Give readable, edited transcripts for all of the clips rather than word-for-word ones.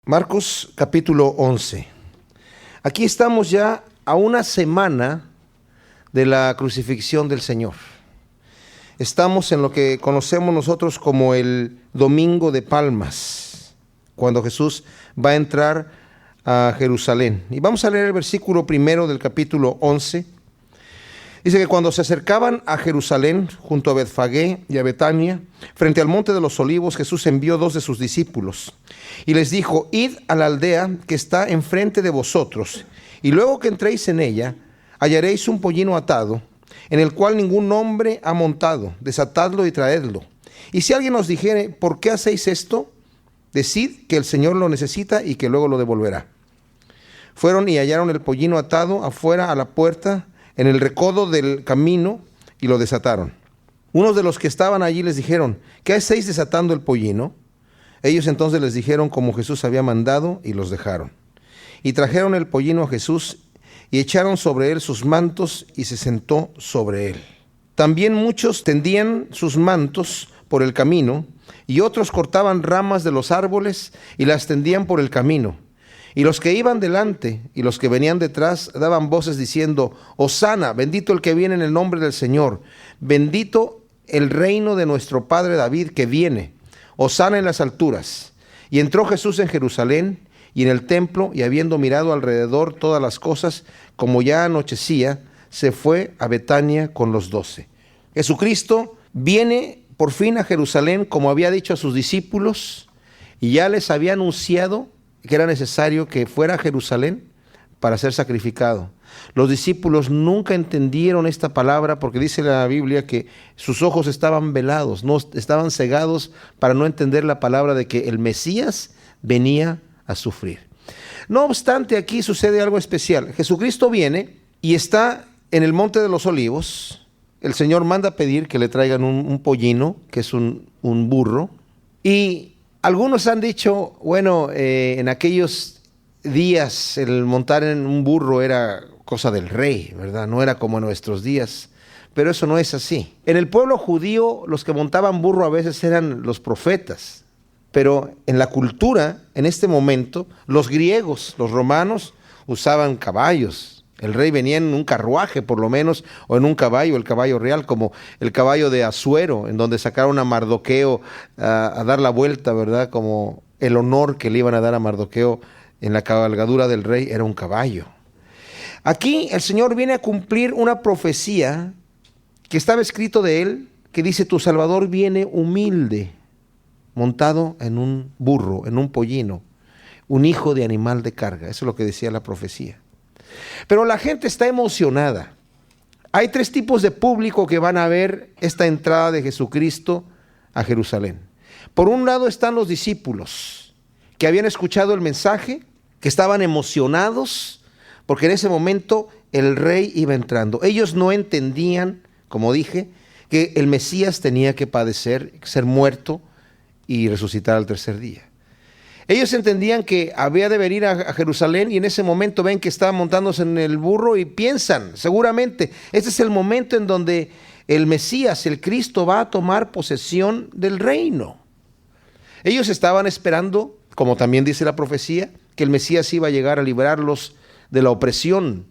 Marcos capítulo 11. Aquí estamos ya a una semana de la crucifixión del Señor. Estamos en lo que conocemos nosotros como el Domingo de Palmas, cuando Jesús va a entrar a Jerusalén. Y vamos a leer el versículo primero del capítulo 11. Dice que cuando se acercaban a Jerusalén, junto a Betfagé y a Betania, frente al monte de los olivos, Jesús envió 2 de sus discípulos y les dijo: id a la aldea que está enfrente de vosotros, y luego que entréis en ella, hallaréis un pollino atado, en el cual ningún hombre ha montado. Desatadlo y traedlo. Y si alguien os dijere: ¿por qué hacéis esto?, decid que el Señor lo necesita y que luego lo devolverá. Fueron y hallaron el pollino atado afuera a la puerta, en el recodo del camino, y lo desataron. Unos de los que estaban allí les dijeron: ¿qué hacéis desatando el pollino? Ellos entonces les dijeron como Jesús había mandado, y los dejaron. Y trajeron el pollino a Jesús, y echaron sobre él sus mantos, y se sentó sobre él. También muchos tendían sus mantos por el camino, y otros cortaban ramas de los árboles, y las tendían por el camino. Y los que iban delante y los que venían detrás daban voces diciendo: Hosana, bendito el que viene en el nombre del Señor, bendito el reino de nuestro padre David que viene, Hosana en las alturas. Y entró Jesús en Jerusalén y en el templo, y habiendo mirado alrededor todas las cosas, como ya anochecía, se fue a Betania con los 12. Jesucristo viene por fin a Jerusalén, como había dicho a sus discípulos, y ya les había anunciado que era necesario que fuera a Jerusalén para ser sacrificado. Los discípulos nunca entendieron esta palabra, porque dice la Biblia que sus ojos estaban velados, no estaban cegados para no entender la palabra de que el Mesías venía a sufrir. No obstante, aquí sucede algo especial. Jesucristo viene y está en el monte de los olivos. El Señor manda pedir que le traigan un pollino, que es un burro, y algunos han dicho, bueno, en aquellos días el montar en un burro era cosa del rey, ¿verdad? No era como en nuestros días, pero eso no es así. En el pueblo judío los que montaban burro a veces eran los profetas, pero en la cultura, en este momento, los griegos, los romanos usaban caballos. El rey venía en un carruaje, por lo menos, o en un caballo, el caballo real, como el caballo de Asuero, en donde sacaron a Mardoqueo a dar la vuelta, ¿verdad? Como el honor que le iban a dar a Mardoqueo en la cabalgadura del rey era un caballo. Aquí el Señor viene a cumplir una profecía que estaba escrito de él, que dice: tu Salvador viene humilde, montado en un burro, en un pollino, un hijo de animal de carga. Eso es lo que decía la profecía. Pero la gente está emocionada. Hay 3 tipos de público que van a ver esta entrada de Jesucristo a Jerusalén. Por un lado están los discípulos que habían escuchado el mensaje, que estaban emocionados porque en ese momento el rey iba entrando. Ellos no entendían, como dije, que el Mesías tenía que padecer, ser muerto y resucitar al tercer día. Ellos entendían que había de venir a Jerusalén, y en ese momento ven que está montándose en el burro y piensan, seguramente, este es el momento en donde el Mesías, el Cristo, va a tomar posesión del reino. Ellos estaban esperando, como también dice la profecía, que el Mesías iba a llegar a librarlos de la opresión.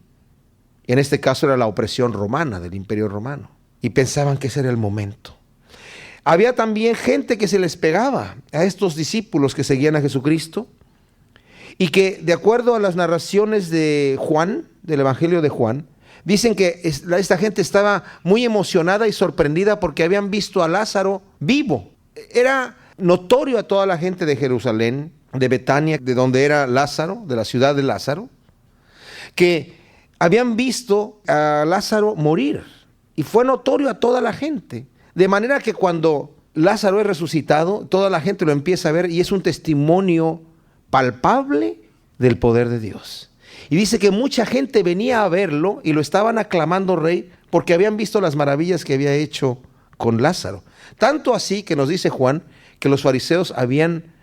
En este caso era la opresión romana, del Imperio Romano. Y pensaban que ese era el momento. Había también gente que se les pegaba a estos discípulos que seguían a Jesucristo, y que, de acuerdo a las narraciones de Juan, del Evangelio de Juan, dicen que esta gente estaba muy emocionada y sorprendida porque habían visto a Lázaro vivo. Era notorio a toda la gente de Jerusalén, de Betania, de donde era Lázaro, de la ciudad de Lázaro, que habían visto a Lázaro morir, y fue notorio a toda la gente. De manera que cuando Lázaro es resucitado, toda la gente lo empieza a ver, y es un testimonio palpable del poder de Dios. Y dice que mucha gente venía a verlo y lo estaban aclamando rey porque habían visto las maravillas que había hecho con Lázaro. Tanto así que nos dice Juan que los fariseos habían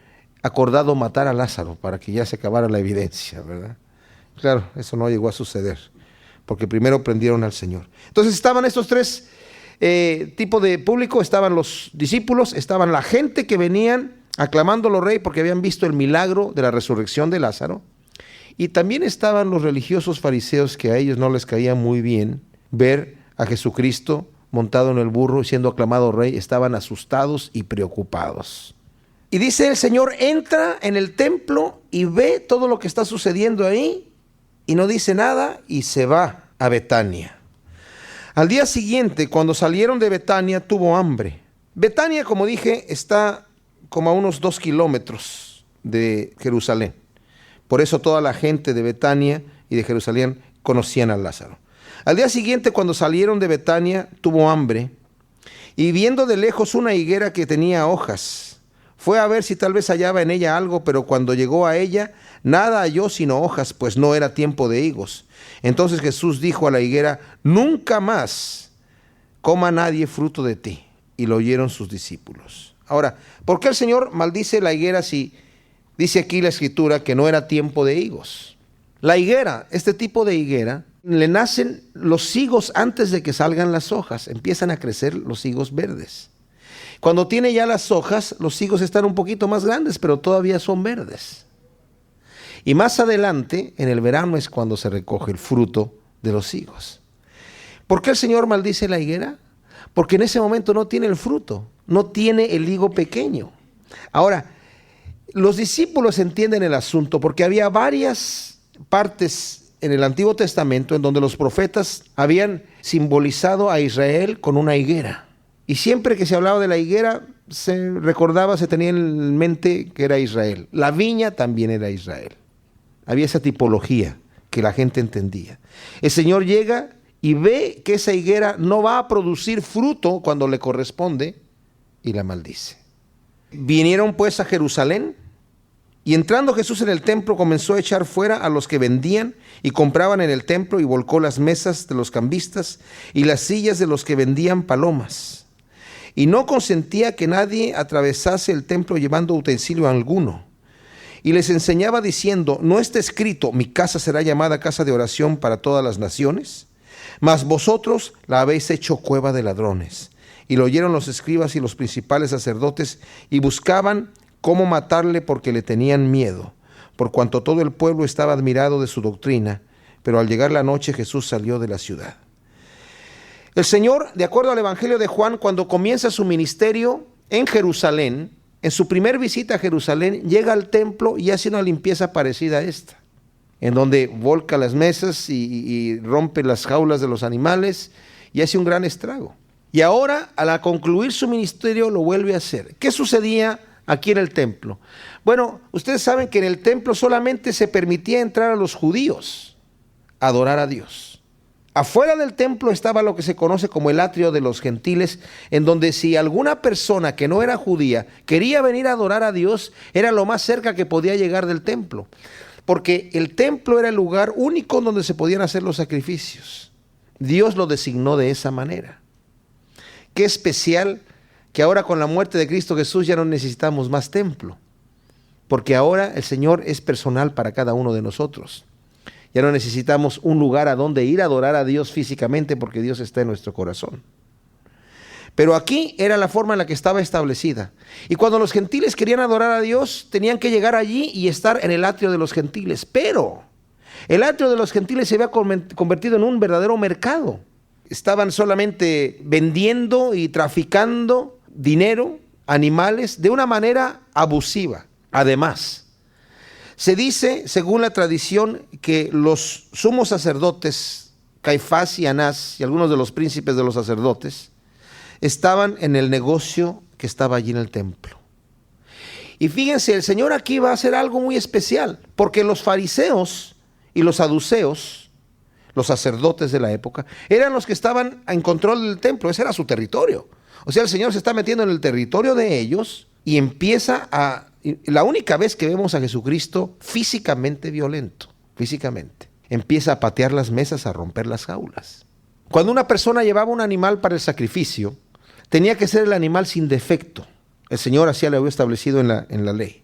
acordado matar a Lázaro para que ya se acabara la evidencia, ¿verdad? Claro, eso no llegó a suceder, porque primero prendieron al Señor. Entonces estaban estos 3 tipos de público: estaban los discípulos, estaban la gente que venían aclamándolo rey porque habían visto el milagro de la resurrección de Lázaro. Y también estaban los religiosos fariseos, que a ellos no les caía muy bien ver a Jesucristo montado en el burro y siendo aclamado rey. Estaban asustados y preocupados. Y dice: el Señor entra en el templo y ve todo lo que está sucediendo ahí y no dice nada y se va a Betania. Al día siguiente, cuando salieron de Betania, tuvo hambre. Betania, como dije, está como a unos 2 kilómetros de Jerusalén. Por eso toda la gente de Betania y de Jerusalén conocían a Lázaro. Al día siguiente, cuando salieron de Betania, tuvo hambre, y viendo de lejos una higuera que tenía hojas, fue a ver si tal vez hallaba en ella algo, pero cuando llegó a ella, nada halló sino hojas, pues no era tiempo de higos. Entonces Jesús dijo a la higuera: nunca más coma nadie fruto de ti. Y lo oyeron sus discípulos. Ahora, ¿por qué el Señor maldice la higuera si dice aquí la Escritura que no era tiempo de higos? La higuera, este tipo de higuera, le nacen los higos antes de que salgan las hojas. Empiezan a crecer los higos verdes. Cuando tiene ya las hojas, los higos están un poquito más grandes, pero todavía son verdes. Y más adelante, en el verano, es cuando se recoge el fruto de los higos. ¿Por qué el Señor maldice la higuera? Porque en ese momento no tiene el fruto, no tiene el higo pequeño. Ahora, los discípulos entienden el asunto porque había varias partes en el Antiguo Testamento en donde los profetas habían simbolizado a Israel con una higuera. Y siempre que se hablaba de la higuera, se recordaba, se tenía en mente que era Israel. La viña también era Israel. Había esa tipología que la gente entendía. El Señor llega y ve que esa higuera no va a producir fruto cuando le corresponde y la maldice. Vinieron pues a Jerusalén, y entrando Jesús en el templo comenzó a echar fuera a los que vendían y compraban en el templo, y volcó las mesas de los cambistas y las sillas de los que vendían palomas. Y no consentía que nadie atravesase el templo llevando utensilio alguno. Y les enseñaba diciendo: ¿no está escrito, mi casa será llamada casa de oración para todas las naciones? Mas vosotros la habéis hecho cueva de ladrones. Y lo oyeron los escribas y los principales sacerdotes, y buscaban cómo matarle porque le tenían miedo, por cuanto todo el pueblo estaba admirado de su doctrina. Pero al llegar la noche, Jesús salió de la ciudad. El Señor, de acuerdo al Evangelio de Juan, cuando comienza su ministerio en Jerusalén, en su primer visita a Jerusalén, llega al templo y hace una limpieza parecida a esta, en donde volca las mesas y rompe las jaulas de los animales y hace un gran estrago. Y ahora, al concluir su ministerio, lo vuelve a hacer. ¿Qué sucedía aquí en el templo? Bueno, ustedes saben que en el templo solamente se permitía entrar a los judíos a adorar a Dios. Afuera del templo estaba lo que se conoce como el atrio de los gentiles, en donde si alguna persona que no era judía quería venir a adorar a Dios, era lo más cerca que podía llegar del templo, porque el templo era el lugar único donde se podían hacer los sacrificios. Dios lo designó de esa manera. Qué especial que ahora con la muerte de Cristo Jesús ya no necesitamos más templo, porque ahora el Señor es personal para cada uno de nosotros. Ya no necesitamos un lugar a donde ir a adorar a Dios físicamente, porque Dios está en nuestro corazón. Pero aquí era la forma en la que estaba establecida. Y cuando los gentiles querían adorar a Dios, tenían que llegar allí y estar en el atrio de los gentiles. Pero el atrio de los gentiles se había convertido en un verdadero mercado. Estaban solamente vendiendo y traficando dinero, animales, de una manera abusiva. Además, se dice, según la tradición, que los sumos sacerdotes, Caifás y Anás, y algunos de los príncipes de los sacerdotes, estaban en el negocio que estaba allí en el templo. Y fíjense, el Señor aquí va a hacer algo muy especial, porque los fariseos y los saduceos, los sacerdotes de la época, eran los que estaban en control del templo. Ese era su territorio. O sea, el Señor se está metiendo en el territorio de ellos y empieza a... La única vez que vemos a Jesucristo físicamente violento, físicamente, empieza a patear las mesas, a romper las jaulas. Cuando una persona llevaba un animal para el sacrificio, tenía que ser el animal sin defecto. El Señor así lo había establecido en la ley.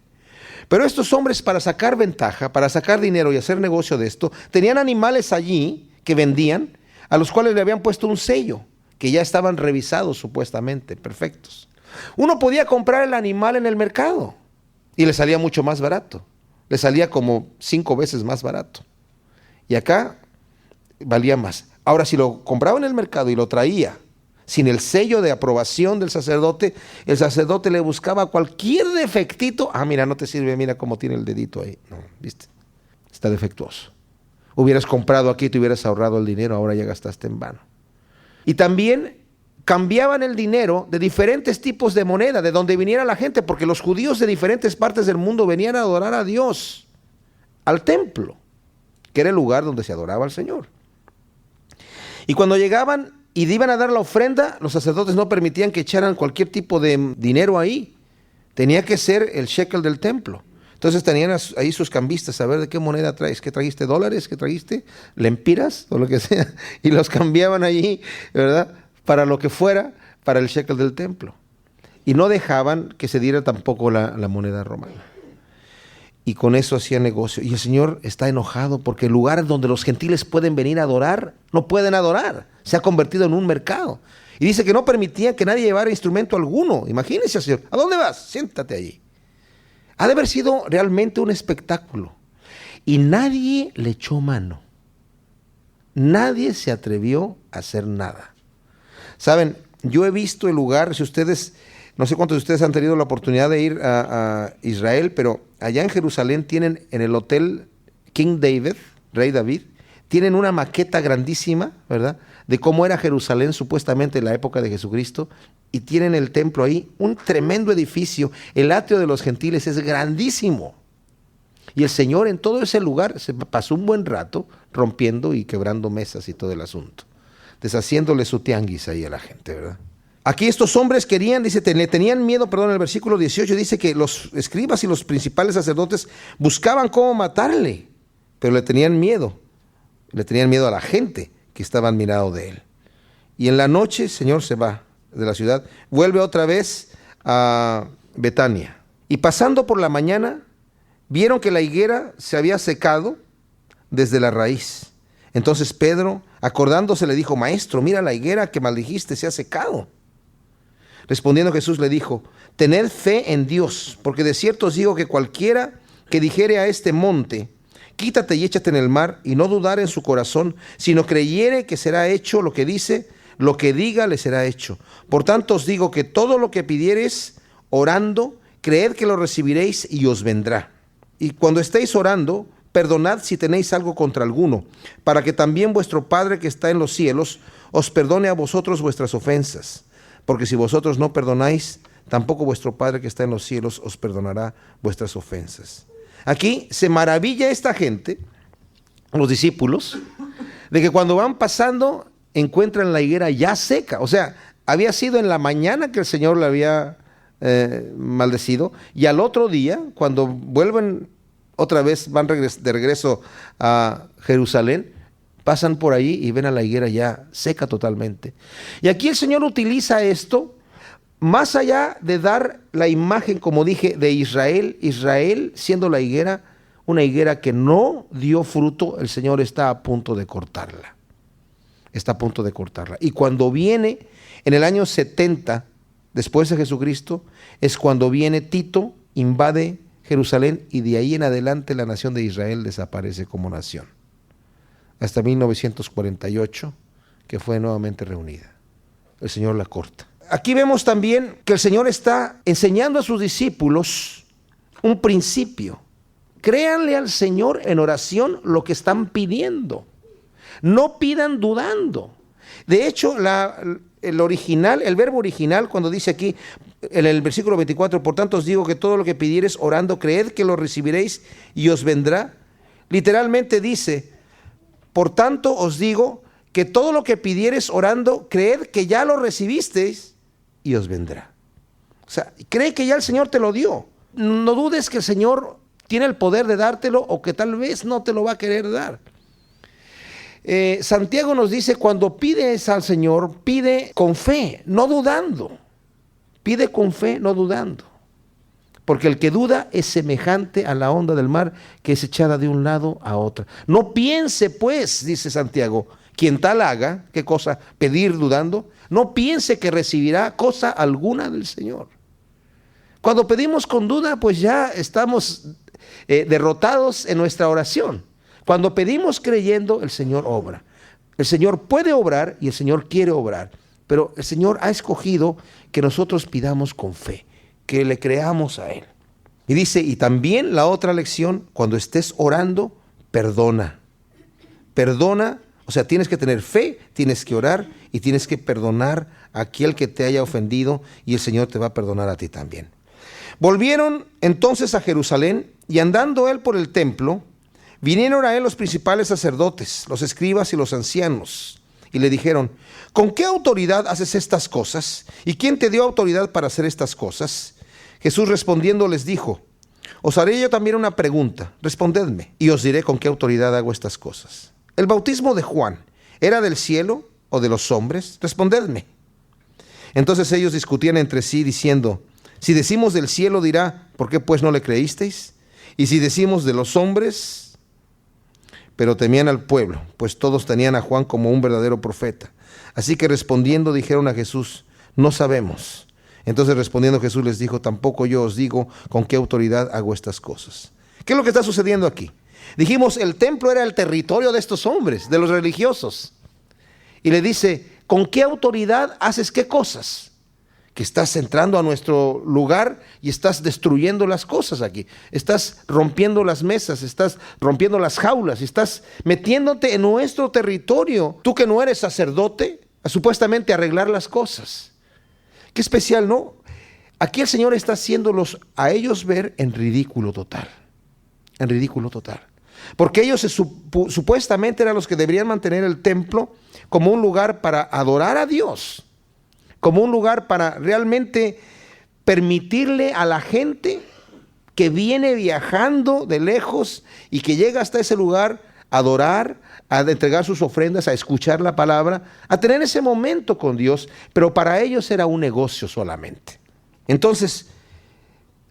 Pero estos hombres, para sacar ventaja, para sacar dinero y hacer negocio de esto, tenían animales allí que vendían, a los cuales le habían puesto un sello, que ya estaban revisados supuestamente, perfectos. Uno podía comprar el animal en el mercado, Y le salía mucho más barato. Le salía como 5 veces más barato. Y acá valía más. Ahora, si lo compraba en el mercado y lo traía sin el sello de aprobación del sacerdote, el sacerdote le buscaba cualquier defectito. Ah, mira, no te sirve, mira cómo tiene el dedito ahí. No, ¿viste? Está defectuoso. Hubieras comprado aquí, te hubieras ahorrado el dinero, ahora ya gastaste en vano. Y también cambiaban el dinero de diferentes tipos de moneda, de donde viniera la gente, porque los judíos de diferentes partes del mundo venían a adorar a Dios, al templo, que era el lugar donde se adoraba al Señor. Y cuando llegaban y iban a dar la ofrenda, los sacerdotes no permitían que echaran cualquier tipo de dinero ahí. Tenía que ser el shekel del templo. Entonces tenían ahí sus cambistas, a ver de qué moneda traes, ¿qué trajiste? ¿Dólares? ¿Qué trajiste? ¿Lempiras? O lo que sea. Y los cambiaban allí, ¿verdad? Para lo que fuera, para el shekel del templo. Y no dejaban que se diera tampoco la moneda romana. Y con eso hacía negocio. Y el Señor está enojado porque el lugar donde los gentiles pueden venir a adorar, no pueden adorar. Se ha convertido en un mercado. Y dice que no permitía que nadie llevara instrumento alguno. Imagínense, Señor, ¿a dónde vas? Siéntate allí. Ha de haber sido realmente un espectáculo. Y nadie le echó mano. Nadie se atrevió a hacer nada. Saben, yo he visto el lugar, si ustedes, no sé cuántos de ustedes han tenido la oportunidad de ir a Israel, pero allá en Jerusalén tienen en el hotel King David, Rey David, tienen una maqueta grandísima, ¿verdad?, de cómo era Jerusalén supuestamente en la época de Jesucristo, y tienen el templo ahí, un tremendo edificio. El atrio de los gentiles es grandísimo. Y el Señor en todo ese lugar se pasó un buen rato rompiendo y quebrando mesas y todo el asunto, deshaciéndole su tianguis ahí a la gente, ¿verdad? Aquí estos hombres querían, dice, le tenían miedo, perdón, en el versículo 18 dice que los escribas y los principales sacerdotes buscaban cómo matarle, pero le tenían miedo a la gente que estaba admirado de él. Y en la noche el Señor se va de la ciudad, vuelve otra vez a Betania. Y pasando por la mañana, vieron que la higuera se había secado desde la raíz. Entonces Pedro, acordándose, le dijo: Maestro, mira la higuera que maldijiste, se ha secado. Respondiendo Jesús le dijo: Tened fe en Dios, porque de cierto os digo que cualquiera que dijere a este monte: Quítate y échate en el mar, y no dudar en su corazón, sino creyere que será hecho lo que dice, lo que diga le será hecho. Por tanto os digo que todo lo que pidiereis orando, creed que lo recibiréis y os vendrá. Y cuando estéis orando, perdonad si tenéis algo contra alguno, para que también vuestro Padre que está en los cielos os perdone a vosotros vuestras ofensas. Porque si vosotros no perdonáis, tampoco vuestro Padre que está en los cielos os perdonará vuestras ofensas. Aquí se maravilla esta gente, los discípulos, de que cuando van pasando encuentran la higuera ya seca. O sea, había sido en la mañana que el Señor la había maldecido, y al otro día, cuando vuelven otra vez, van de regreso a Jerusalén, pasan por ahí y ven a la higuera ya seca totalmente. Y aquí el Señor utiliza esto, más allá de dar la imagen, como dije, de Israel siendo la higuera, una higuera que no dio fruto, el Señor está a punto de cortarla. Está a punto de cortarla. Y cuando viene en el año 70, después de Jesucristo, es cuando viene Tito, invade Jerusalén, y de ahí en adelante la nación de Israel desaparece como nación. Hasta 1948, que fue nuevamente reunida. El Señor la corta. Aquí vemos también que el Señor está enseñando a sus discípulos un principio. Créanle al Señor en oración lo que están pidiendo. No pidan dudando. De hecho, el verbo original, cuando dice aquí en el versículo 24, por tanto os digo que todo lo que pidiereis orando, creed que lo recibiréis y os vendrá. Literalmente dice: por tanto os digo que todo lo que pidiereis orando, creed que ya lo recibisteis y os vendrá. O sea, cree que ya el Señor te lo dio. No dudes que el Señor tiene el poder de dártelo, o que tal vez no te lo va a querer dar. Santiago nos dice: cuando pides al Señor, pide con fe, no dudando. Pide con fe, no dudando. Porque el que duda es semejante a la onda del mar, que es echada de un lado a otro. No piense pues, dice Santiago, quien tal haga, ¿qué cosa? Pedir dudando. No piense que recibirá cosa alguna del Señor. Cuando pedimos con duda, pues ya estamos derrotados en nuestra oración. Cuando pedimos creyendo, el Señor obra. El Señor puede obrar y el Señor quiere obrar, pero el Señor ha escogido que nosotros pidamos con fe, que le creamos a Él. Y dice, y también la otra lección, cuando estés orando, perdona. Perdona, o sea, tienes que tener fe, tienes que orar y tienes que perdonar a aquel que te haya ofendido y el Señor te va a perdonar a ti también. Volvieron entonces a Jerusalén y andando él por el templo, vinieron a él los principales sacerdotes, los escribas y los ancianos, y le dijeron, ¿con qué autoridad haces estas cosas? ¿Y quién te dio autoridad para hacer estas cosas? Jesús respondiendo les dijo, os haré yo también una pregunta, respondedme, y os diré con qué autoridad hago estas cosas. ¿El bautismo de Juan era del cielo o de los hombres? Respondedme. Entonces ellos discutían entre sí diciendo, si decimos del cielo dirá, ¿por qué pues no le creísteis? Y si decimos de los hombres, pero temían al pueblo, pues todos tenían a Juan como un verdadero profeta. Así que respondiendo dijeron a Jesús, no sabemos. Entonces respondiendo Jesús les dijo, tampoco yo os digo con qué autoridad hago estas cosas. ¿Qué es lo que está sucediendo aquí? Dijimos, el templo era el territorio de estos hombres, de los religiosos. Y le dice, ¿con qué autoridad haces qué cosas? Que estás entrando a nuestro lugar y estás destruyendo las cosas aquí. Estás rompiendo las mesas, estás rompiendo las jaulas, estás metiéndote en nuestro territorio. Tú que no eres sacerdote, a supuestamente arreglar las cosas. Qué especial, ¿no? Aquí el Señor está haciéndolos a ellos ver en ridículo total. En ridículo total. Porque ellos supuestamente eran los que deberían mantener el templo como un lugar para adorar a Dios. Como un lugar para realmente permitirle a la gente que viene viajando de lejos y que llega hasta ese lugar a adorar, a entregar sus ofrendas, a escuchar la palabra, a tener ese momento con Dios, pero para ellos era un negocio solamente. Entonces,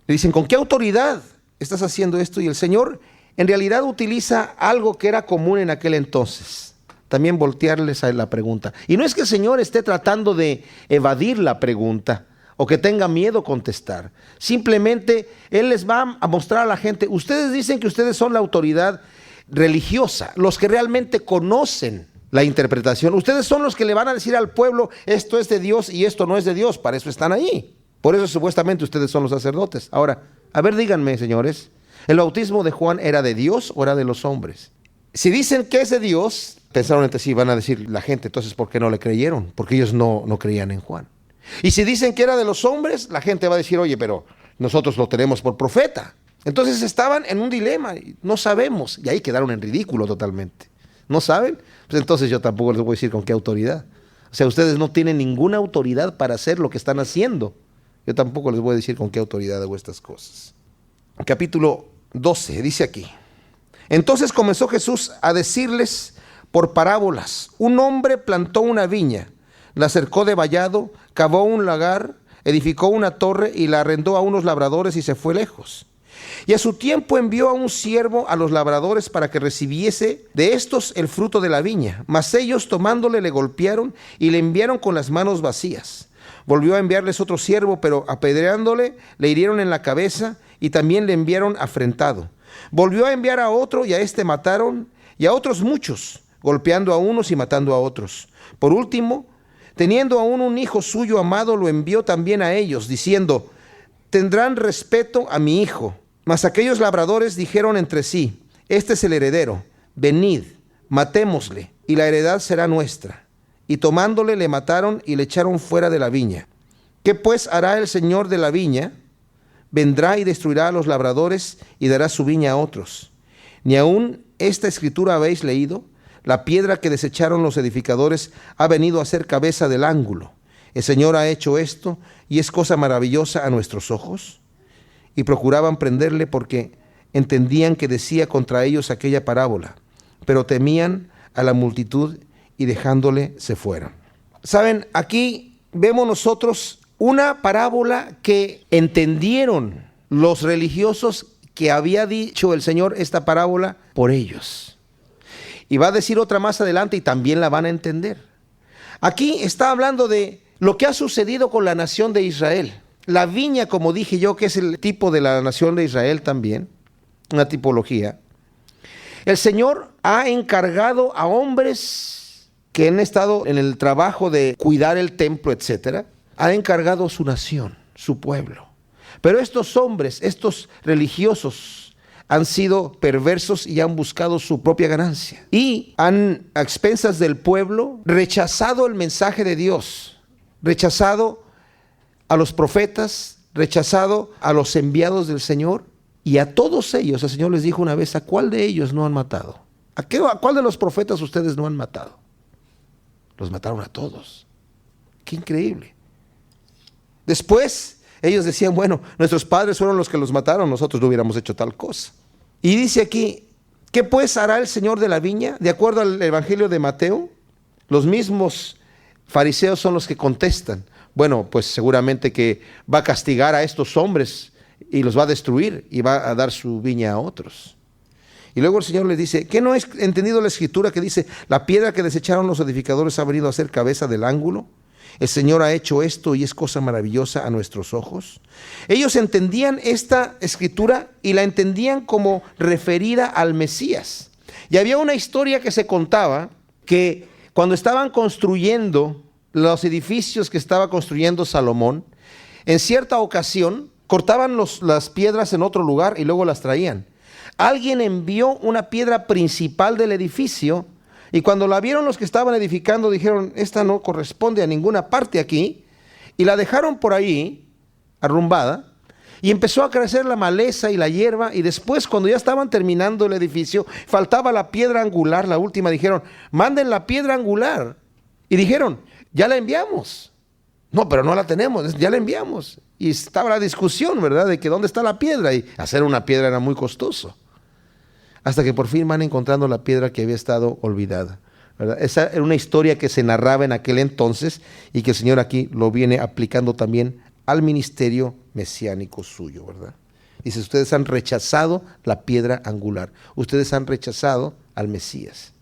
le dicen, ¿con qué autoridad estás haciendo esto? Y el Señor en realidad utiliza algo que era común en aquel entonces. También voltearles a la pregunta. Y no es que el Señor esté tratando de evadir la pregunta o que tenga miedo contestar. Simplemente Él les va a mostrar a la gente, ustedes dicen que ustedes son la autoridad religiosa, los que realmente conocen la interpretación. Ustedes son los que le van a decir al pueblo, esto es de Dios y esto no es de Dios, para eso están ahí. Por eso supuestamente ustedes son los sacerdotes. Ahora, a ver, díganme, señores, ¿el bautismo de Juan era de Dios o era de los hombres? Si dicen que es de Dios, pensaron entre sí, van a decir la gente, entonces ¿por qué no le creyeron? Porque ellos no creían en Juan. Y si dicen que era de los hombres, la gente va a decir, oye, pero nosotros lo tenemos por profeta. Entonces estaban en un dilema, no sabemos, y ahí quedaron en ridículo totalmente. ¿No saben? Pues entonces yo tampoco les voy a decir con qué autoridad. O sea, ustedes no tienen ninguna autoridad para hacer lo que están haciendo. Yo tampoco les voy a decir con qué autoridad hago estas cosas. Capítulo 12, dice aquí. Entonces comenzó Jesús a decirles por parábolas. Un hombre plantó una viña, la cercó de vallado, cavó un lagar, edificó una torre y la arrendó a unos labradores y se fue lejos. Y a su tiempo envió a un siervo a los labradores para que recibiese de estos el fruto de la viña. Mas ellos tomándole le golpearon y le enviaron con las manos vacías. Volvió a enviarles otro siervo, pero apedreándole le hirieron en la cabeza y también le enviaron afrentado. Volvió a enviar a otro y a este mataron, y a otros muchos, golpeando a unos y matando a otros. Por último, teniendo aún un hijo suyo amado, lo envió también a ellos, diciendo, tendrán respeto a mi hijo. Mas aquellos labradores dijeron entre sí, este es el heredero, venid, matémosle, y la heredad será nuestra. Y tomándole le mataron y le echaron fuera de la viña. ¿Qué pues hará el señor de la viña? Vendrá y destruirá a los labradores y dará su viña a otros. Ni aun esta escritura habéis leído, la piedra que desecharon los edificadores ha venido a ser cabeza del ángulo. El Señor ha hecho esto y es cosa maravillosa a nuestros ojos. Y procuraban prenderle porque entendían que decía contra ellos aquella parábola, pero temían a la multitud y dejándole se fueron. Saben, aquí vemos nosotros una parábola que entendieron los religiosos que había dicho el Señor esta parábola por ellos. Y va a decir otra más adelante y también la van a entender. Aquí está hablando de lo que ha sucedido con la nación de Israel. la viña, como dije yo, que es el tipo de la nación de Israel también, una tipología, el Señor ha encargado a hombres que han estado en el trabajo de cuidar el templo, etcétera, ha encargado su nación, su pueblo. Pero estos hombres, estos religiosos, han sido perversos y han buscado su propia ganancia. Y han, a expensas del pueblo, rechazado el mensaje de Dios, rechazado a los profetas, rechazado a los enviados del Señor. Y a todos ellos, el Señor les dijo una vez, ¿a cuál de ellos no han matado? ¿A cuál de los profetas ustedes no han matado? Los mataron a todos. ¡Qué increíble! Después, ellos decían, bueno, nuestros padres fueron los que los mataron, nosotros no hubiéramos hecho tal cosa. Y dice aquí, ¿qué pues hará el Señor de la viña? De acuerdo al Evangelio de Mateo, los mismos fariseos son los que contestan. Bueno, pues seguramente que va a castigar a estos hombres y los va a destruir y va a dar su viña a otros. Y luego el Señor les dice, ¿qué no es entendido la Escritura que dice, la piedra que desecharon los edificadores ha venido a ser cabeza del ángulo? El Señor ha hecho esto y es cosa maravillosa a nuestros ojos. Ellos entendían esta Escritura y la entendían como referida al Mesías. Y había una historia que se contaba que cuando estaban construyendo los edificios que estaba construyendo Salomón, en cierta ocasión cortaban las piedras en otro lugar y luego las traían. Alguien envió una piedra principal del edificio y cuando la vieron los que estaban edificando dijeron, esta no corresponde a ninguna parte aquí, y la dejaron por ahí arrumbada y empezó a crecer la maleza y la hierba, y después cuando ya estaban terminando el edificio faltaba la piedra angular, la última. Dijeron, manden la piedra angular, y dijeron, ya la enviamos. No, pero no la tenemos, ya la enviamos. Y estaba la discusión, ¿verdad?, de que dónde está la piedra, y hacer una piedra era muy costoso. Hasta que por fin van encontrando la piedra que había estado olvidada, ¿verdad? Esa era una historia que se narraba en aquel entonces y que el Señor aquí lo viene aplicando también al ministerio mesiánico suyo, ¿verdad? Dice, ustedes han rechazado la piedra angular, ustedes han rechazado al Mesías.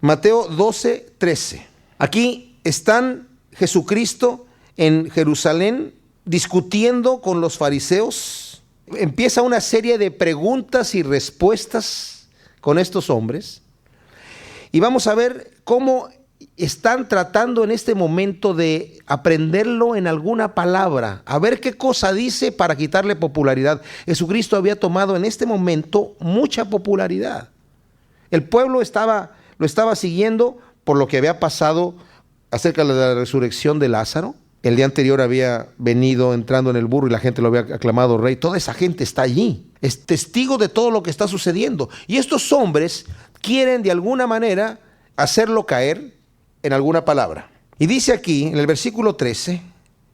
Mateo 12:13. Aquí están Jesucristo en Jerusalén discutiendo con los fariseos. Empieza una serie de preguntas y respuestas con estos hombres. Y vamos a ver cómo están tratando en este momento de aprenderlo en alguna palabra, a ver qué cosa dice para quitarle popularidad. Jesucristo había tomado en este momento mucha popularidad. El pueblo lo estaba siguiendo por lo que había pasado acerca de la resurrección de Lázaro. El día anterior había venido entrando en el burro y la gente lo había aclamado rey. Toda esa gente está allí, es testigo de todo lo que está sucediendo. Y estos hombres quieren de alguna manera hacerlo caer en alguna palabra. Y dice aquí en el versículo 13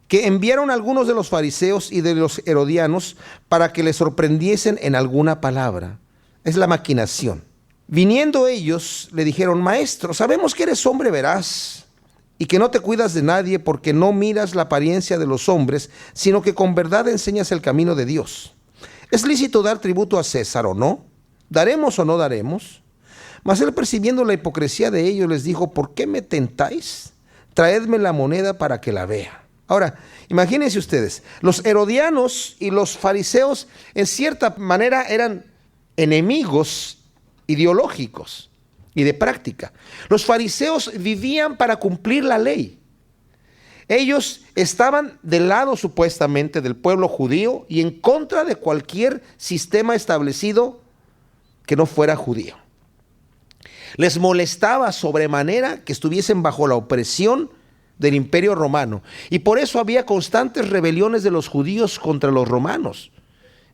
que enviaron a algunos de los fariseos y de los herodianos para que les sorprendiesen en alguna palabra. Es la maquinación. Viniendo ellos le dijeron, maestro, sabemos que eres hombre veraz y que no te cuidas de nadie porque no miras la apariencia de los hombres, sino que con verdad enseñas el camino de Dios. ¿Es lícito dar tributo a César o no? ¿Daremos o no daremos? Mas él, percibiendo la hipocresía de ellos, les dijo, ¿por qué me tentáis? Traedme la moneda para que la vea. Ahora, imagínense ustedes, los herodianos y los fariseos en cierta manera eran enemigos ideológicos y de práctica. Los fariseos vivían para cumplir la ley. Ellos estaban del lado supuestamente del pueblo judío y en contra de cualquier sistema establecido que no fuera judío. Les molestaba sobremanera que estuviesen bajo la opresión del Imperio Romano y por eso había constantes rebeliones de los judíos contra los romanos.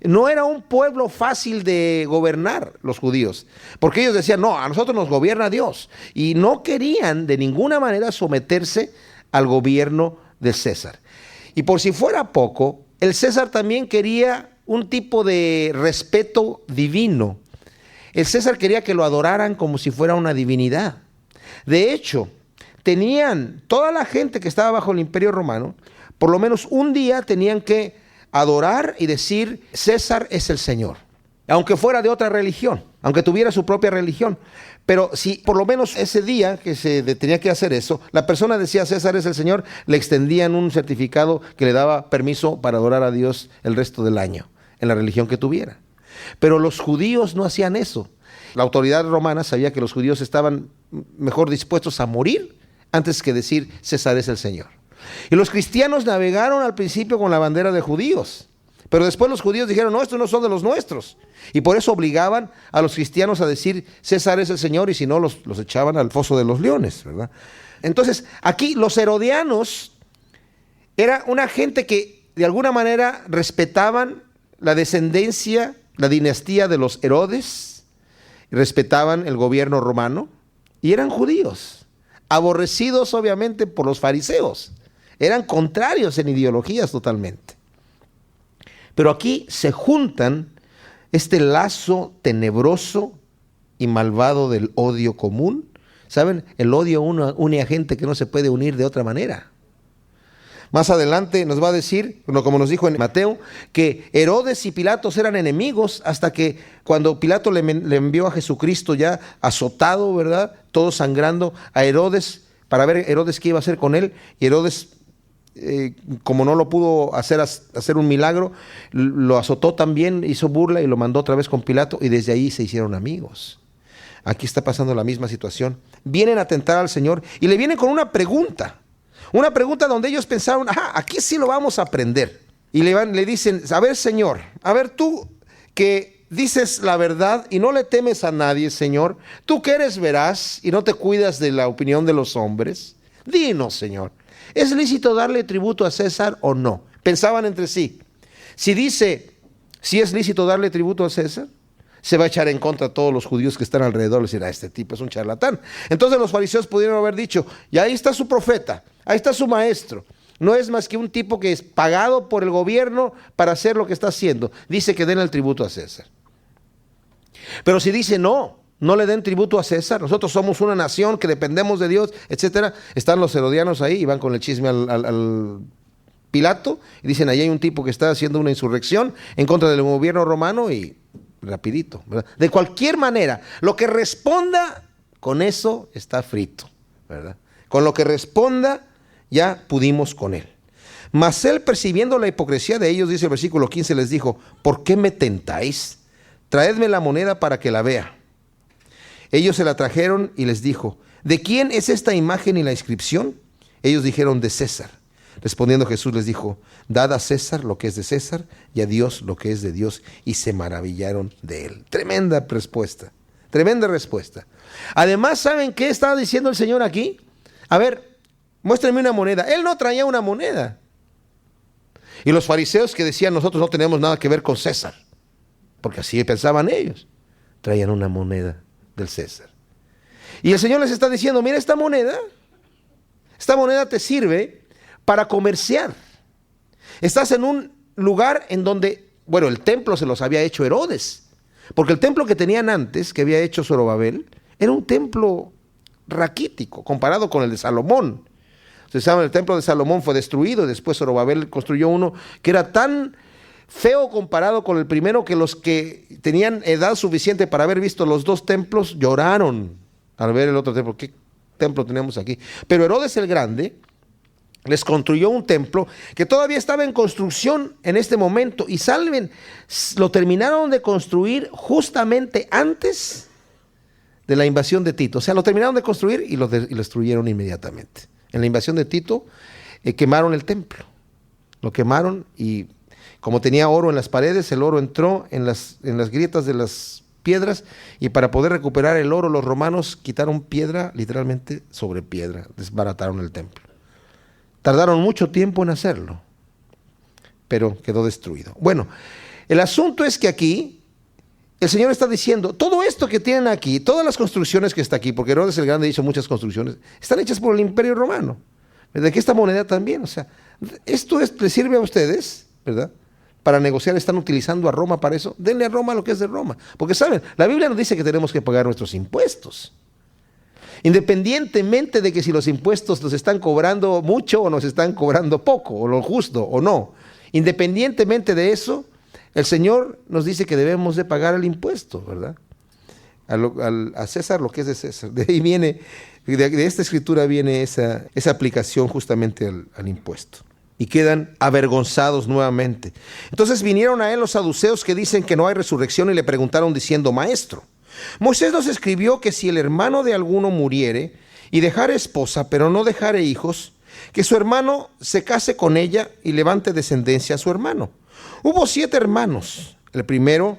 No era un pueblo fácil de gobernar los judíos, porque ellos decían, no, a nosotros nos gobierna Dios, y no querían de ninguna manera someterse al gobierno de César. Y por si fuera poco, el César también quería un tipo de respeto divino. El César quería que lo adoraran como si fuera una divinidad. De hecho, tenían, toda la gente que estaba bajo el Imperio Romano, por lo menos un día tenían que adorar y decir, César es el Señor, aunque fuera de otra religión. aunque tuviera su propia religión. Pero si por lo menos ese día que se tenía que hacer eso, la persona decía César es el Señor, le extendían un certificado que le daba permiso para adorar a Dios el resto del año, en la religión que tuviera. Pero los judíos no hacían eso. La autoridad romana sabía que los judíos estaban mejor dispuestos a morir antes que decir César es el Señor. Y los cristianos navegaron al principio con la bandera de judíos, pero después los judíos dijeron, no, estos no son de los nuestros. Y por eso obligaban a los cristianos a decir César es el Señor, y si no los echaban al foso de los leones, ¿verdad? Entonces, aquí los herodianos era una gente que de alguna manera respetaban la descendencia, la dinastía de los Herodes, respetaban el gobierno romano y eran judíos, aborrecidos obviamente por los fariseos, eran contrarios en ideologías totalmente. Pero aquí se juntan este lazo tenebroso y malvado del odio común. ¿Saben? El odio une a gente que no se puede unir de otra manera. Más adelante nos va a decir, como nos dijo en Mateo, que Herodes y Pilatos eran enemigos hasta que cuando Pilato le envió a Jesucristo ya azotado, ¿verdad? Todo sangrando a Herodes, para ver Herodes qué iba a hacer con él. Y Herodes, como no lo pudo hacer un milagro, lo azotó también, hizo burla y lo mandó otra vez con Pilato, y desde ahí se hicieron amigos. Aquí está pasando la misma situación. Vienen a tentar al Señor y le vienen con una pregunta. Una pregunta donde ellos pensaron, aquí sí lo vamos a aprender. Y le dicen, a ver, Señor, a ver tú que dices la verdad y no le temes a nadie, Señor, tú que eres veraz y no te cuidas de la opinión de los hombres, dinos, Señor, ¿es lícito darle tributo a César o no? Pensaban entre sí. Si dice, si es lícito darle tributo a César, se va a echar en contra a todos los judíos que están alrededor, decir, este tipo es un charlatán. Entonces los fariseos pudieron haber dicho, y ahí está su profeta, ahí está su maestro, no es más que un tipo que es pagado por el gobierno para hacer lo que está haciendo, dice que den el tributo a César. Pero si dice no le den tributo a César, nosotros somos una nación que dependemos de Dios, etcétera, están los herodianos ahí y van con el chisme al Pilato y dicen, ahí hay un tipo que está haciendo una insurrección en contra del gobierno romano, y rapidito, ¿verdad? De cualquier manera, lo que responda, con eso está frito, ¿verdad? Con lo que responda, ya pudimos con él. Mas él, percibiendo la hipocresía de ellos, dice el versículo 15, les dijo, ¿por qué me tentáis? Traedme la moneda para que la vea. Ellos se la trajeron y les dijo, ¿de quién es esta imagen y la inscripción? Ellos dijeron, de César. Respondiendo Jesús les dijo, dad a César lo que es de César y a Dios lo que es de Dios. Y se maravillaron de él. Tremenda respuesta, tremenda respuesta. Además, ¿saben qué estaba diciendo el Señor aquí? A ver, muéstrenme una moneda. Él no traía una moneda. Y los fariseos que decían, nosotros no tenemos nada que ver con César, porque así pensaban ellos, traían una moneda del César. Y el Señor les está diciendo, mira esta moneda te sirve para comerciar. Estás en un lugar en donde, bueno, el templo se los había hecho Herodes, porque el templo que tenían antes, que había hecho Zorobabel, era un templo raquítico comparado con el de Salomón. Ustedes saben, el templo de Salomón fue destruido y después Zorobabel construyó uno que era tan feo comparado con el primero que los que tenían edad suficiente para haber visto los dos templos lloraron al ver el otro templo. ¿Qué templo tenemos aquí? Pero Herodes el Grande les construyó un templo que todavía estaba en construcción en este momento, y lo terminaron de construir justamente antes de la invasión de Tito. O sea, lo terminaron de construir y lo destruyeron inmediatamente. En la invasión de Tito quemaron el templo, lo quemaron, y como tenía oro en las paredes, el oro entró en las grietas de las piedras, y para poder recuperar el oro los romanos quitaron piedra literalmente sobre piedra, desbarataron el templo. Tardaron mucho tiempo en hacerlo, pero quedó destruido. Bueno, el asunto es que aquí el Señor está diciendo, todo esto que tienen aquí, todas las construcciones que está aquí, porque Herodes el Grande hizo muchas construcciones, están hechas por el Imperio Romano. ¿Verdad? Que esta moneda también, o sea, esto les sirve a ustedes, ¿verdad? Para negociar, están utilizando a Roma para eso. Denle a Roma lo que es de Roma. Porque saben, la Biblia nos dice que tenemos que pagar nuestros impuestos. Independientemente de que si los impuestos nos están cobrando mucho o nos están cobrando poco, o lo justo o no. Independientemente de eso, el Señor nos dice que debemos de pagar el impuesto, ¿verdad? a César lo que es de César. De ahí viene, de esta escritura viene esa aplicación justamente al impuesto. Y quedan avergonzados nuevamente. Entonces vinieron a él los saduceos que dicen que no hay resurrección y le preguntaron diciendo: Maestro, Moisés nos escribió que si el hermano de alguno muriere y dejare esposa, pero no dejare hijos, que su hermano se case con ella y levante descendencia a su hermano. Hubo 7 hermanos. El primero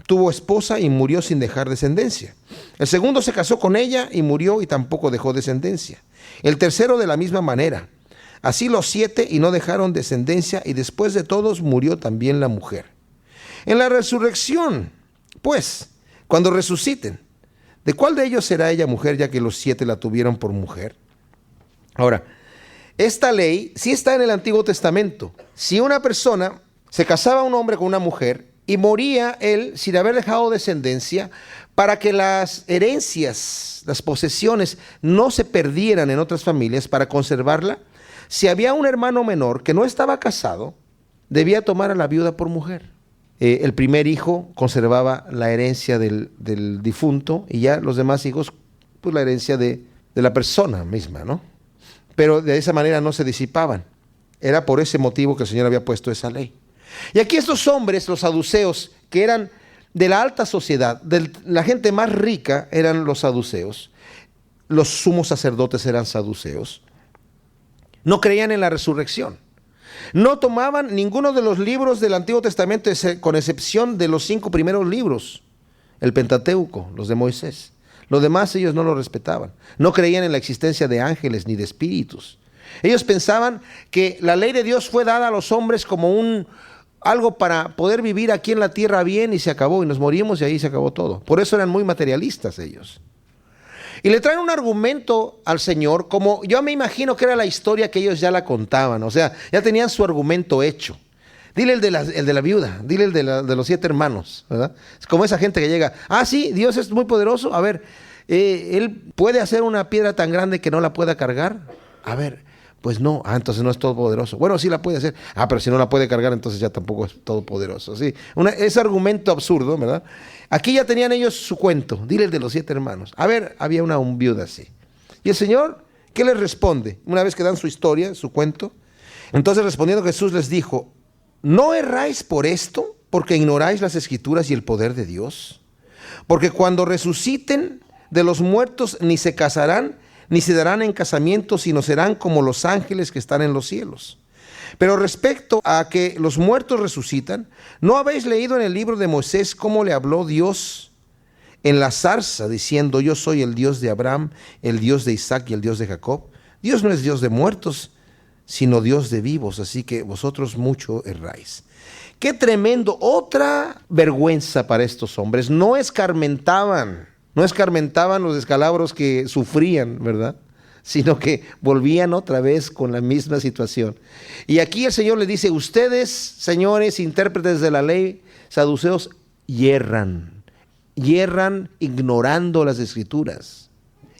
tuvo esposa y murió sin dejar descendencia. El segundo se casó con ella y murió y tampoco dejó descendencia. El tercero de la misma manera. Así los 7 y no dejaron descendencia, y después de todos murió también la mujer. En la resurrección, pues, cuando resuciten, ¿de cuál de ellos será ella mujer, ya que los 7 la tuvieron por mujer? Ahora, esta ley sí está en el Antiguo Testamento. Si una persona se casaba un hombre con una mujer y moría él sin haber dejado descendencia, para que las herencias, las posesiones no se perdieran en otras familias, para conservarla, si había un hermano menor que no estaba casado, debía tomar a la viuda por mujer. El primer hijo conservaba la herencia del difunto, y ya los demás hijos, pues la herencia de la persona misma, ¿no? Pero de esa manera no se disipaban. Era por ese motivo que el Señor había puesto esa ley. Y aquí estos hombres, los saduceos, que eran de la alta sociedad, de la gente más rica, eran los saduceos. Los sumos sacerdotes eran saduceos. No creían en la resurrección. No tomaban ninguno de los libros del Antiguo Testamento, con excepción de los 5 primeros libros, el Pentateuco, los de Moisés. Lo demás ellos no lo respetaban. No creían en la existencia de ángeles ni de espíritus. Ellos pensaban que la ley de Dios fue dada a los hombres como algo para poder vivir aquí en la tierra bien, y se acabó, y nos morimos y ahí se acabó todo. Por eso eran muy materialistas ellos. Y le traen un argumento al Señor, como yo me imagino que era la historia que ellos ya la contaban. O sea, ya tenían su argumento hecho. Dile el de la viuda, dile el de los 7 hermanos, ¿verdad? Es como esa gente que llega: sí, Dios es muy poderoso. A ver, ¿Él puede hacer una piedra tan grande que no la pueda cargar? A ver, pues no. Entonces no es todopoderoso. Bueno, sí la puede hacer. Pero si no la puede cargar, entonces ya tampoco es todopoderoso. Sí, ese argumento absurdo, ¿verdad? Aquí ya tenían ellos su cuento. Dile el de los 7 hermanos. A ver, había una viuda así. Y el Señor, ¿qué les responde? Una vez que dan su historia, su cuento. Entonces, respondiendo, Jesús les dijo: ¿no erráis por esto, porque ignoráis las Escrituras y el poder de Dios? Porque cuando resuciten de los muertos, ni se casarán, ni se darán en casamiento, sino serán como los ángeles que están en los cielos. Pero respecto a que los muertos resucitan, ¿no habéis leído en el libro de Moisés cómo le habló Dios en la zarza, diciendo: yo soy el Dios de Abraham, el Dios de Isaac y el Dios de Jacob? Dios no es Dios de muertos, sino Dios de vivos, así que vosotros mucho erráis. ¡Qué tremendo! Otra vergüenza para estos hombres. No escarmentaban los descalabros que sufrían, ¿verdad? Sino que volvían otra vez con la misma situación. Y aquí el Señor les dice: ustedes, señores intérpretes de la ley, saduceos, yerran ignorando las Escrituras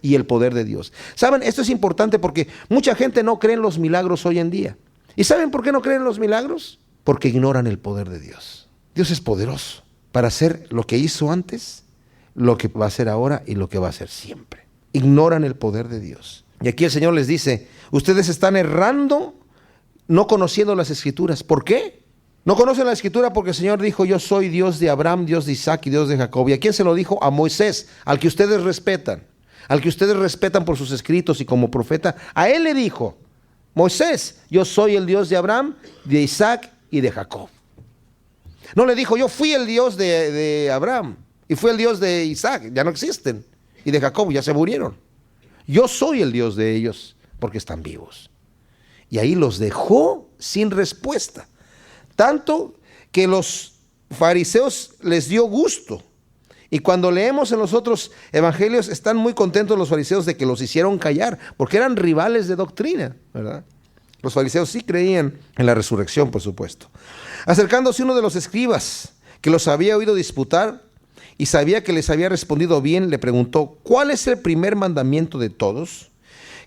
y el poder de Dios. ¿Saben? Esto es importante porque mucha gente no cree en los milagros hoy en día. ¿Y saben por qué no creen en los milagros? Porque ignoran el poder de Dios. Dios es poderoso para hacer lo que hizo antes, lo que va a hacer ahora y lo que va a hacer siempre. Ignoran el poder de Dios. Y aquí el Señor les dice: ustedes están errando no conociendo las Escrituras. ¿Por qué? No conocen la Escritura porque el Señor dijo: yo soy Dios de Abraham, Dios de Isaac y Dios de Jacob. ¿Y a quién se lo dijo? A Moisés, al que ustedes respetan. Al que ustedes respetan por sus escritos y como profeta. A él le dijo Moisés: yo soy el Dios de Abraham, de Isaac y de Jacob. No le dijo: yo fui el Dios de Abraham y fui el Dios de Isaac, ya no existen, y de Jacob, ya se murieron. Yo soy el Dios de ellos porque están vivos. Y ahí los dejó sin respuesta. Tanto que los fariseos les dio gusto. Y cuando leemos en los otros evangelios, están muy contentos los fariseos de que los hicieron callar, porque eran rivales de doctrina, ¿verdad? Los fariseos sí creían en la resurrección, por supuesto. Acercándose uno de los escribas, que los había oído disputar y sabía que les había respondido bien, le preguntó: ¿cuál es el primer mandamiento de todos?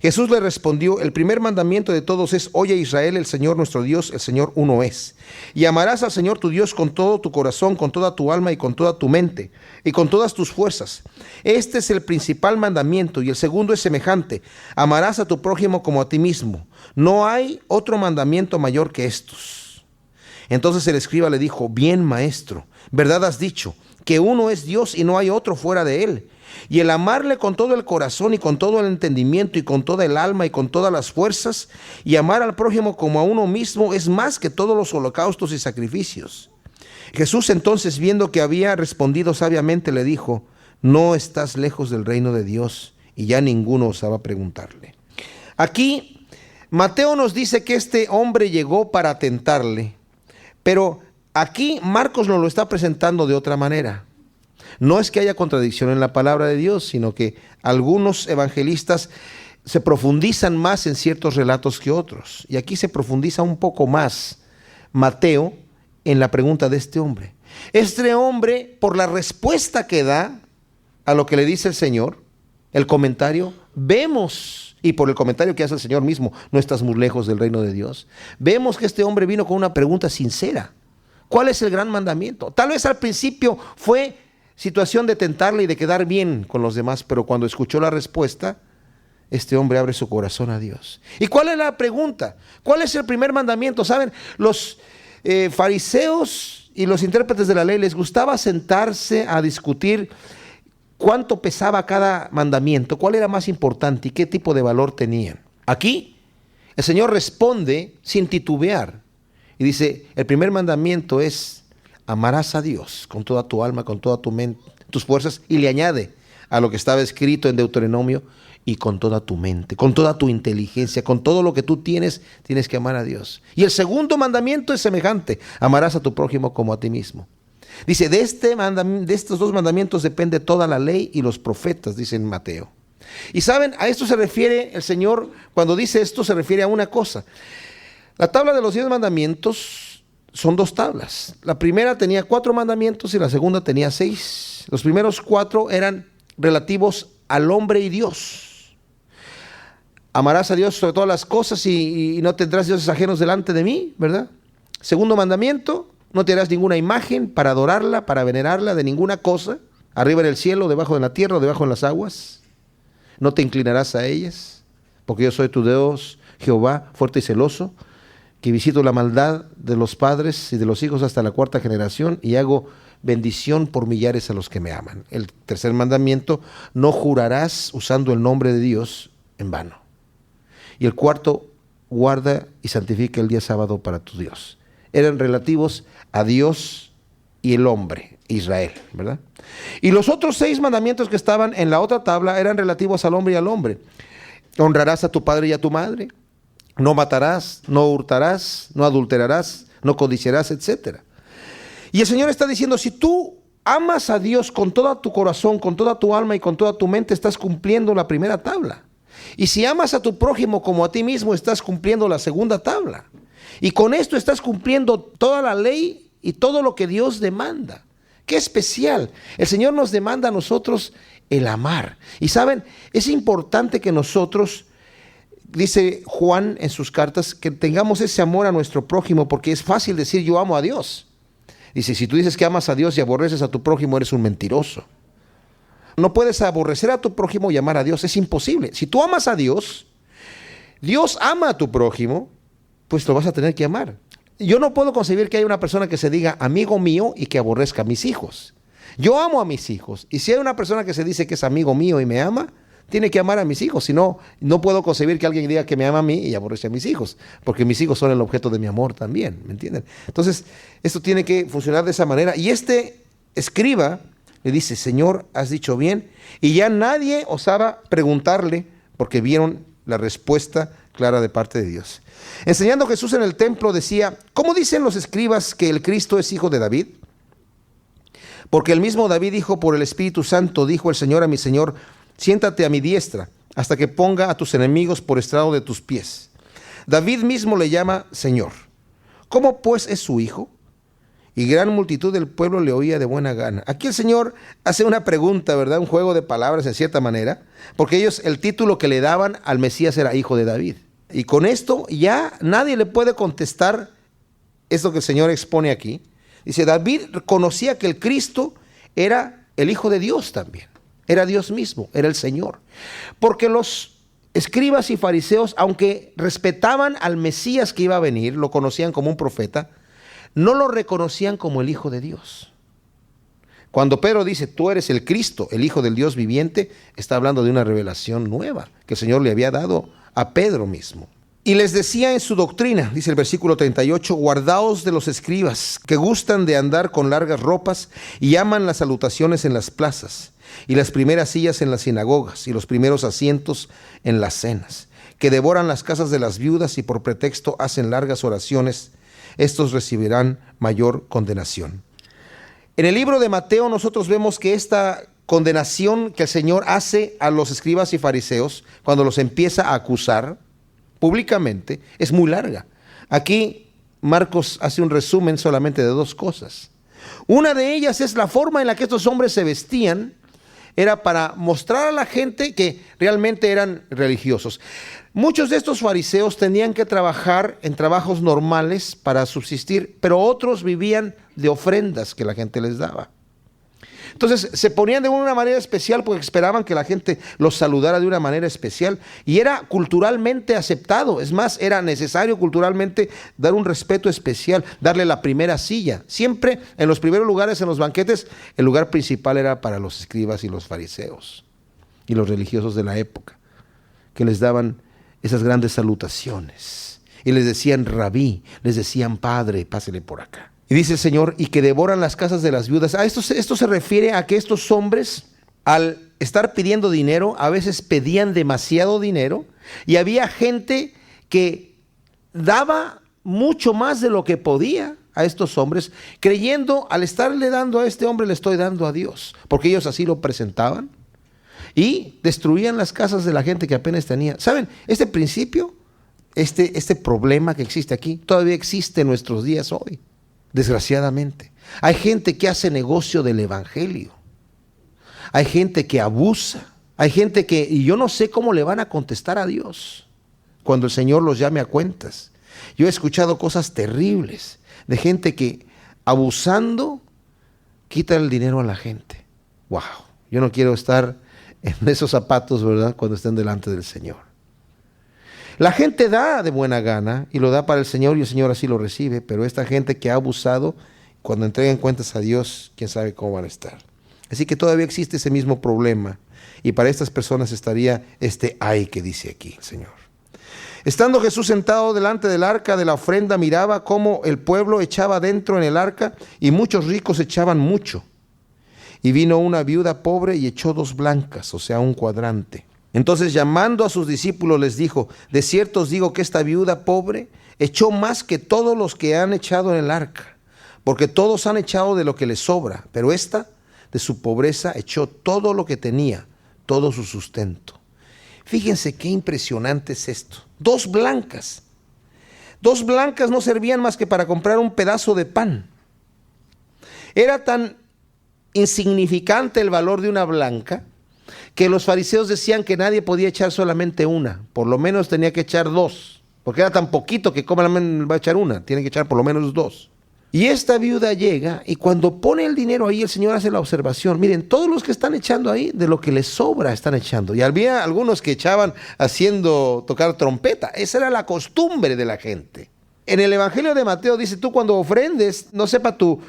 Jesús le respondió: el primer mandamiento de todos es: oye Israel, el Señor nuestro Dios, el Señor uno es. Y amarás al Señor tu Dios con todo tu corazón, con toda tu alma y con toda tu mente y con todas tus fuerzas. Este es el principal mandamiento, y el segundo es semejante: amarás a tu prójimo como a ti mismo. No hay otro mandamiento mayor que estos. Entonces el escriba le dijo: bien, maestro, verdad has dicho, que uno es Dios y no hay otro fuera de él. Y el amarle con todo el corazón y con todo el entendimiento y con toda el alma y con todas las fuerzas, y amar al prójimo como a uno mismo, es más que todos los holocaustos y sacrificios. Jesús entonces, viendo que había respondido sabiamente, le dijo: no estás lejos del reino de Dios. Y ya ninguno osaba preguntarle. Aquí Mateo nos dice que este hombre llegó para tentarle, pero aquí Marcos nos lo está presentando de otra manera. No es que haya contradicción en la palabra de Dios, sino que algunos evangelistas se profundizan más en ciertos relatos que otros. Y aquí se profundiza un poco más Mateo en la pregunta de este hombre. Este hombre, por la respuesta que da a lo que le dice el Señor, el comentario, vemos, y por el comentario que hace el Señor mismo, no estás muy lejos del reino de Dios, vemos que este hombre vino con una pregunta sincera. ¿Cuál es el gran mandamiento? Tal vez al principio fue situación de tentarle y de quedar bien con los demás, pero cuando escuchó la respuesta, este hombre abre su corazón a Dios. ¿Y cuál es la pregunta? ¿Cuál es el primer mandamiento? ¿Saben? Los fariseos y los intérpretes de la ley les gustaba sentarse a discutir cuánto pesaba cada mandamiento, cuál era más importante y qué tipo de valor tenían. Aquí el Señor responde sin titubear y dice: el primer mandamiento es: amarás a Dios con toda tu alma, con toda tu mente, tus fuerzas, y le añade a lo que estaba escrito en Deuteronomio: y con toda tu mente, con toda tu inteligencia, con todo lo que tú tienes, tienes que amar a Dios. Y el segundo mandamiento es semejante: amarás a tu prójimo como a ti mismo. Dice, de estos dos mandamientos depende toda la ley y los profetas, dice en Mateo. Y saben, a esto se refiere el Señor, cuando dice esto se refiere a una cosa. La tabla de los 10 mandamientos son 2 tablas. La primera tenía 4 mandamientos y la segunda tenía 6. Los primeros 4 eran relativos al hombre y Dios. Amarás a Dios sobre todas las cosas y no tendrás dioses ajenos delante de mí, ¿verdad? Segundo mandamiento: no te harás ninguna imagen para adorarla, para venerarla de ninguna cosa, arriba en el cielo, debajo de la tierra o debajo en las aguas. No te inclinarás a ellas, porque yo soy tu Dios, Jehová, fuerte y celoso, que visito la maldad de los padres y de los hijos hasta la 4ª generación, y hago bendición por millares a los que me aman. El tercer mandamiento: no jurarás usando el nombre de Dios en vano. Y el cuarto: guarda y santifica el día sábado para tu Dios. Eran relativos a Dios y el hombre, Israel, ¿verdad? Y los otros 6 mandamientos que estaban en la otra tabla eran relativos al hombre y al hombre. Honrarás a tu padre y a tu madre. No matarás, no hurtarás, no adulterarás, no codiciarás, etc. Y el Señor está diciendo: si tú amas a Dios con todo tu corazón, con toda tu alma y con toda tu mente, estás cumpliendo la primera tabla. Y si amas a tu prójimo como a ti mismo, estás cumpliendo la segunda tabla. Y con esto estás cumpliendo toda la ley y todo lo que Dios demanda. ¡Qué especial! El Señor nos demanda a nosotros el amar. Y saben, es importante que nosotros, dice Juan en sus cartas, que tengamos ese amor a nuestro prójimo, porque es fácil decir yo amo a Dios. Dice, si tú dices que amas a Dios y aborreces a tu prójimo, eres un mentiroso. No puedes aborrecer a tu prójimo y amar a Dios, es imposible. Si tú amas a Dios, Dios ama a tu prójimo, pues lo vas a tener que amar. Yo no puedo concebir que haya una persona que se diga amigo mío y que aborrezca a mis hijos. Yo amo a mis hijos, y si hay una persona que se dice que es amigo mío y me ama, tiene que amar a mis hijos. Si no, no puedo concebir que alguien diga que me ama a mí y aborrece a mis hijos, porque mis hijos son el objeto de mi amor también, ¿me entienden? Entonces, esto tiene que funcionar de esa manera. Y este escriba le dice: Señor, has dicho bien. Y ya nadie osaba preguntarle, porque vieron la respuesta clara de parte de Dios. Enseñando Jesús en el templo decía: ¿cómo dicen los escribas que el Cristo es hijo de David? Porque el mismo David dijo por el Espíritu Santo, dijo el Señor a mi Señor: siéntate a mi diestra, hasta que ponga a tus enemigos por estrado de tus pies. David mismo le llama Señor. ¿Cómo pues es su hijo? y gran multitud del pueblo le oía de buena gana. Aquí el Señor hace una pregunta, ¿verdad? Un juego de palabras en cierta manera, porque ellos, el título que le daban al Mesías era hijo de David. Y con esto ya nadie le puede contestar esto que el Señor expone aquí. Dice, David conocía que el Cristo era el Hijo de Dios también. Era Dios mismo, era el Señor. Porque los escribas y fariseos, aunque respetaban al Mesías que iba a venir, lo conocían como un profeta, no lo reconocían como el Hijo de Dios. Cuando Pedro dice, tú eres el Cristo, el Hijo del Dios viviente, está hablando de una revelación nueva que el Señor le había dado a Pedro mismo. Y les decía en su doctrina, dice el versículo 38, guardaos de los escribas que gustan de andar con largas ropas y aman las salutaciones en las plazas y las primeras sillas en las sinagogas y los primeros asientos en las cenas, que devoran las casas de las viudas y por pretexto hacen largas oraciones. Estos recibirán mayor condenación. En el libro de Mateo nosotros vemos que esta condenación que el Señor hace a los escribas y fariseos, cuando los empieza a acusar públicamente, es muy larga. Aquí Marcos hace un resumen solamente de dos cosas. Una de ellas es la forma en la que estos hombres se vestían. Era para mostrar a la gente que realmente eran religiosos. Muchos de estos fariseos tenían que trabajar en trabajos normales para subsistir, pero otros vivían de ofrendas que la gente les daba. Entonces se ponían de una manera especial porque esperaban que la gente los saludara de una manera especial y era culturalmente aceptado. Es más, era necesario culturalmente dar un respeto especial, darle la primera silla. Siempre en los primeros lugares, en los banquetes, el lugar principal era para los escribas y los fariseos y los religiosos de la época, que les daban esas grandes salutaciones y les decían rabí, les decían padre, pásele por acá. Y dice el Señor, y que devoran las casas de las viudas. Esto se refiere a que estos hombres, al estar pidiendo dinero, a veces pedían demasiado dinero, y había gente que daba mucho más de lo que podía a estos hombres, creyendo, al estarle dando a este hombre, le estoy dando a Dios, porque ellos así lo presentaban, y destruían las casas de la gente que apenas tenía. ¿Saben? Este principio, este problema que existe aquí, todavía existe en nuestros días hoy. Desgraciadamente, hay gente que hace negocio del evangelio, hay gente que abusa, hay gente que, y yo no sé cómo le van a contestar a Dios cuando el Señor los llame a cuentas. Yo he escuchado cosas terribles de gente que abusando quita el dinero a la gente. Wow, yo no quiero estar en esos zapatos, ¿verdad?, cuando estén delante del Señor. La gente da de buena gana y lo da para el Señor y el Señor así lo recibe, pero esta gente que ha abusado, cuando entreguen cuentas a Dios, quién sabe cómo van a estar. Así que todavía existe ese mismo problema y para estas personas estaría este ay que dice aquí el Señor. Estando Jesús sentado delante del arca de la ofrenda, miraba cómo el pueblo echaba dentro en el arca y muchos ricos echaban mucho. Y vino una viuda pobre y echó 2 blancas, o sea, un cuadrante. Entonces, llamando a sus discípulos, les dijo, de cierto os digo que esta viuda pobre echó más que todos los que han echado en el arca, porque todos han echado de lo que les sobra, pero esta, de su pobreza, echó todo lo que tenía, todo su sustento. Fíjense qué impresionante es esto. 2 blancas. 2 blancas no servían más que para comprar un pedazo de pan. Era tan insignificante el valor de una blanca que los fariseos decían que nadie podía echar solamente una, por lo menos tenía que echar 2, porque era tan poquito que cómo va a echar una, tiene que echar por lo menos 2. Y esta viuda llega y cuando pone el dinero ahí, el Señor hace la observación, miren, todos los que están echando ahí, de lo que les sobra están echando. Y había algunos que echaban haciendo tocar trompeta, esa era la costumbre de la gente. En el Evangelio de Mateo dice, tú cuando ofrendes, no sepa tu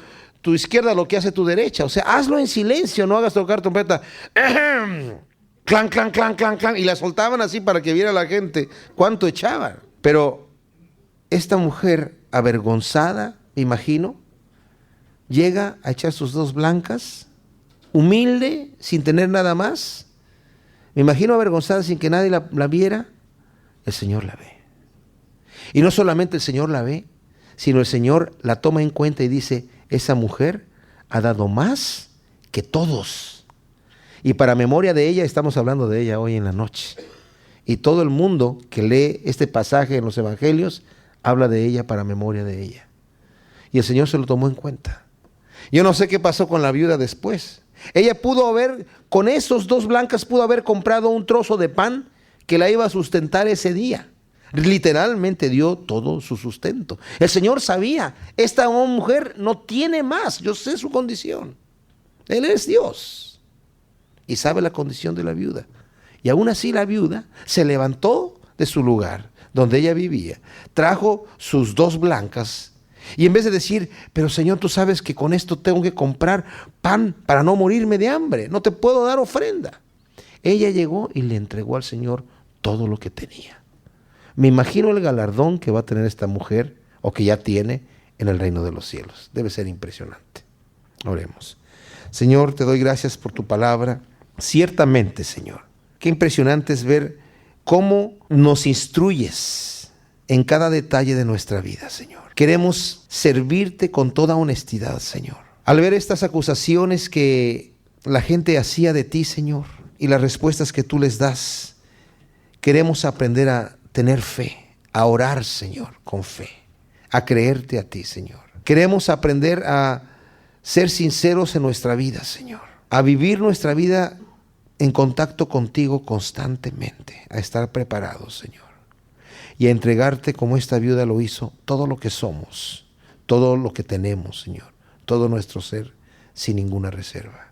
izquierda lo que hace tu derecha. O sea, hazlo en silencio, no hagas tocar trompeta. Clan, clan, clan, clan, clan. Y la soltaban así para que viera la gente cuánto echaban. Pero esta mujer avergonzada, me imagino, llega a echar sus 2 blancas, humilde, sin tener nada más. Me imagino avergonzada sin que nadie la viera. El Señor la ve. Y no solamente el Señor la ve, sino el Señor la toma en cuenta y dice, esa mujer ha dado más que todos. Y para memoria de ella, estamos hablando de ella hoy en la noche. Y todo el mundo que lee este pasaje en los evangelios, habla de ella para memoria de ella. Y el Señor se lo tomó en cuenta. Yo no sé qué pasó con la viuda después. Ella pudo haber, con esos 2 blancas, pudo haber comprado un trozo de pan que la iba a sustentar ese día. Literalmente dio todo su sustento. El Señor sabía, esta mujer no tiene más, yo sé su condición. Él es Dios y sabe la condición de la viuda. Y aún así la viuda se levantó de su lugar donde ella vivía, trajo sus 2 blancas y en vez de decir, pero Señor, tú sabes que con esto tengo que comprar pan para no morirme de hambre, no te puedo dar ofrenda. Ella llegó y le entregó al Señor todo lo que tenía. Me imagino el galardón que va a tener esta mujer, o que ya tiene, en el reino de los cielos. Debe ser impresionante. Oremos. Señor, te doy gracias por tu palabra. Ciertamente, Señor, qué impresionante es ver cómo nos instruyes en cada detalle de nuestra vida, Señor. Queremos servirte con toda honestidad, Señor. Al ver estas acusaciones que la gente hacía de ti, Señor, y las respuestas que tú les das, queremos aprender a tener fe, a orar, Señor, con fe, a creerte a ti, Señor. Queremos aprender a ser sinceros en nuestra vida, Señor, a vivir nuestra vida en contacto contigo constantemente, a estar preparados, Señor, y a entregarte como esta viuda lo hizo, todo lo que somos, todo lo que tenemos, Señor, todo nuestro ser, sin ninguna reserva.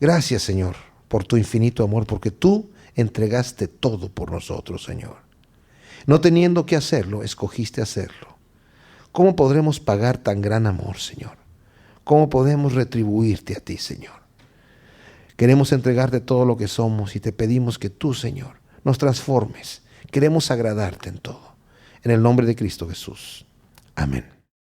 Gracias, Señor, por tu infinito amor, porque tú entregaste todo por nosotros, Señor. No teniendo que hacerlo, escogiste hacerlo. ¿Cómo podremos pagar tan gran amor, Señor? ¿Cómo podemos retribuirte a ti, Señor? Queremos entregarte todo lo que somos y te pedimos que tú, Señor, nos transformes. Queremos agradarte en todo. En el nombre de Cristo Jesús. Amén.